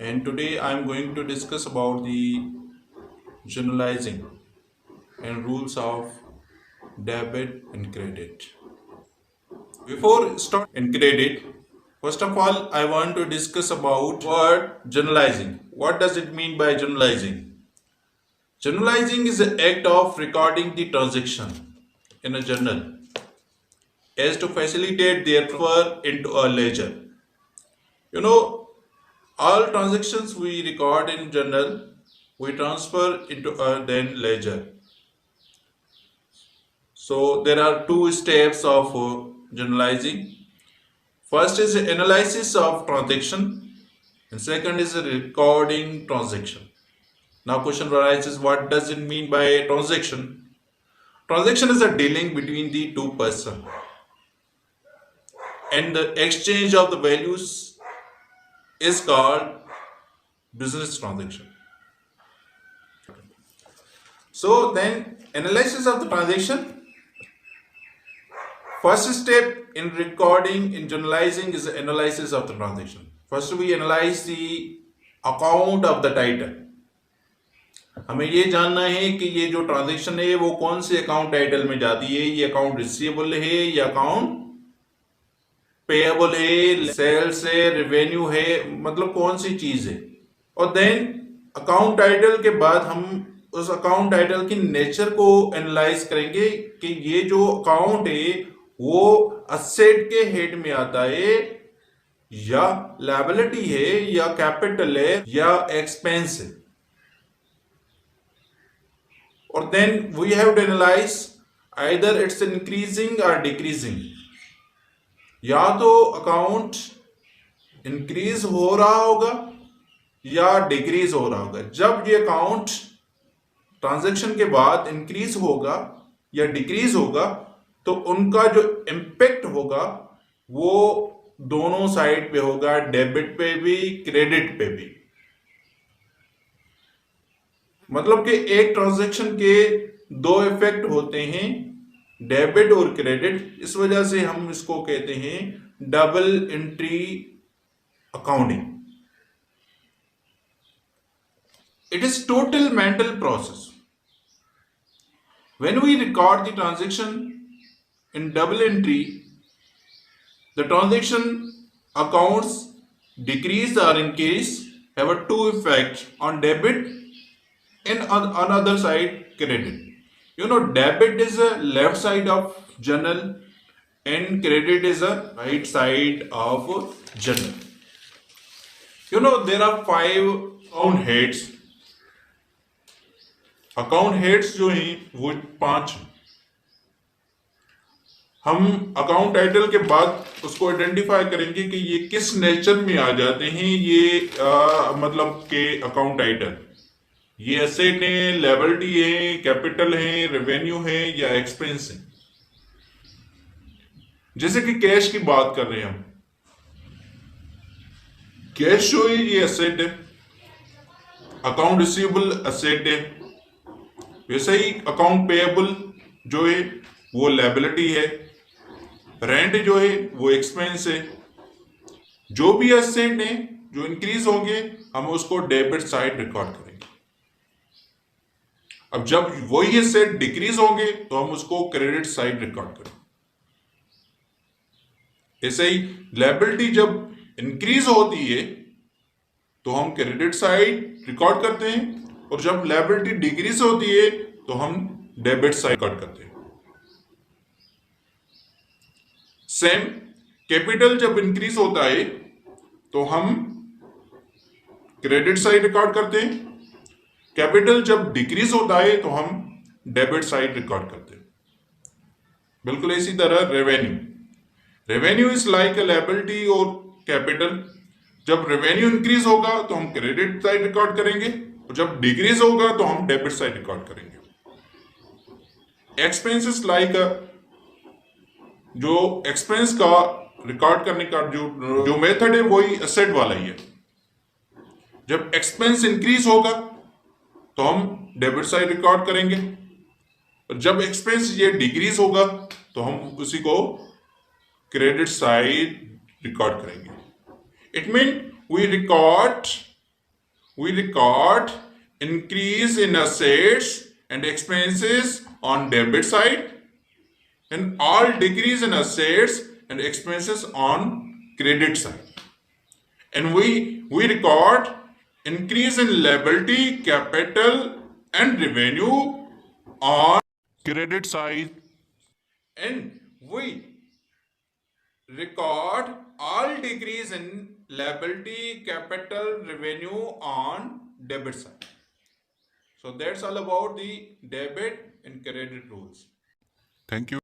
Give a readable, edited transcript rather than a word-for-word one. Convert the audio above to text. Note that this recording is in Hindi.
and today I'm going to discuss about the journalizing and rules of debit and credit. Before start and credit, first of all, I want to discuss about what journalizing. What does it mean by journalizing? Journalizing is the act of recording the transaction in a journal as to facilitate their transfer into a ledger. You know, all transactions we record in journal, we transfer into a then ledger. So there are two steps of journalizing. First is the analysis of transaction, and second is the recording transaction. Now question arises, what does it mean by transaction? Transaction is a dealing between the two persons and the exchange of the values is called business transaction. So then analysis of the transaction. First step in recording in journalizing is the analysis of the transaction. First we analyze the account of the title. हमें ये जानना है कि ये जो ट्रांजैक्शन है वो कौन से अकाउंट टाइटल में जाती है, ये अकाउंट रिसीवेबल है या अकाउंट पेएबल है, सेल्स है, रेवेन्यू है, मतलब कौन सी चीज है. और देन अकाउंट टाइटल के बाद हम उस अकाउंट टाइटल की नेचर को एनालाइज करेंगे कि ये जो अकाउंट है वो असेट के हेड में आता है या लायबिलिटी है या कैपिटल है या एक्सपेंस है. और then we have to analyse either it's increasing और डिक्रीजिंग. या तो अकाउंट इंक्रीज हो रहा होगा या डिक्रीज हो रहा होगा. जब ये अकाउंट ट्रांजैक्शन के बाद इंक्रीज होगा या डिक्रीज होगा तो उनका जो इम्पैक्ट होगा वो दोनों साइड पे होगा, डेबिट पे भी क्रेडिट पे भी. मतलब कि एक ट्रांजैक्शन के दो इफेक्ट होते हैं, डेबिट और क्रेडिट. इस वजह से हम इसको कहते हैं double entry accounting. It is total mental process. When we record the transaction in double entry, the transaction accounts decrease or increase have a two effect on debit and on other side credit. You know, debit is a left side of journal and credit is a right side of journal. You know, there are 5 account heads. Account heads जो हैं वो 5. हम अकाउंट टाइटल के बाद उसको आइडेंटिफाई करेंगे कि ये किस नेचर में आ जाते हैं. ये मतलब के अकाउंट टाइटल ये एसेट है, लायबिलिटी है, कैपिटल है, रेवेन्यू है या एक्सपेंस है. जैसे कि कैश की बात कर रहे हैं हम. कैश जो है ये एसेट है, अकाउंट रिसीवेबल एसेट है, वैसे ही अकाउंट पेएबल जो है वो लायबिलिटी है, रेंट जो है वो एक्सपेंस है. जो भी एसेट है जो इंक्रीज होंगे हम उसको डेबिट साइड रिकॉर्ड करेंगे. अब जब वही एसेट डिक्रीज होंगे तो हम उसको क्रेडिट साइड रिकॉर्ड करेंगे. ऐसे ही लायबिलिटी जब इंक्रीज होती है तो हम क्रेडिट साइड रिकॉर्ड करते हैं और जब लायबिलिटी डिक्रीज होती है तो हम डेबिट साइड रिकॉर्ड करते हैं. सेम कैपिटल जब इंक्रीज होता है तो हम क्रेडिट साइड रिकॉर्ड करते हैं. कैपिटल जब डिक्रीज होता है तो हम डेबिट साइड रिकॉर्ड करते हैं. बिल्कुल इसी तरह revenue is like a liability और कैपिटल. जब रेवेन्यू इंक्रीज होगा तो हम क्रेडिट साइड रिकॉर्ड करेंगे और जब डिक्रीज होगा तो हम डेबिट साइड रिकॉर्ड करेंगे. एक्सपेंसेस लाइक जो एक्सपेंस का रिकॉर्ड करने का जो मेथड है वही एसेट वाला ही है. जब एक्सपेंस इंक्रीज होगा तो हम डेबिट साइड रिकॉर्ड करेंगे और जब एक्सपेंस ये डिक्रीज होगा तो हम उसी को क्रेडिट साइड रिकॉर्ड करेंगे. It mean we record we record increase in assets and expenses on debit side and all decrease in assets and expenses on credit side. And we record increase in liability, capital and revenue on credit side, and we record all decrease in liability, capital, revenue on debit side. So that's all about the debit and credit rules. Thank you.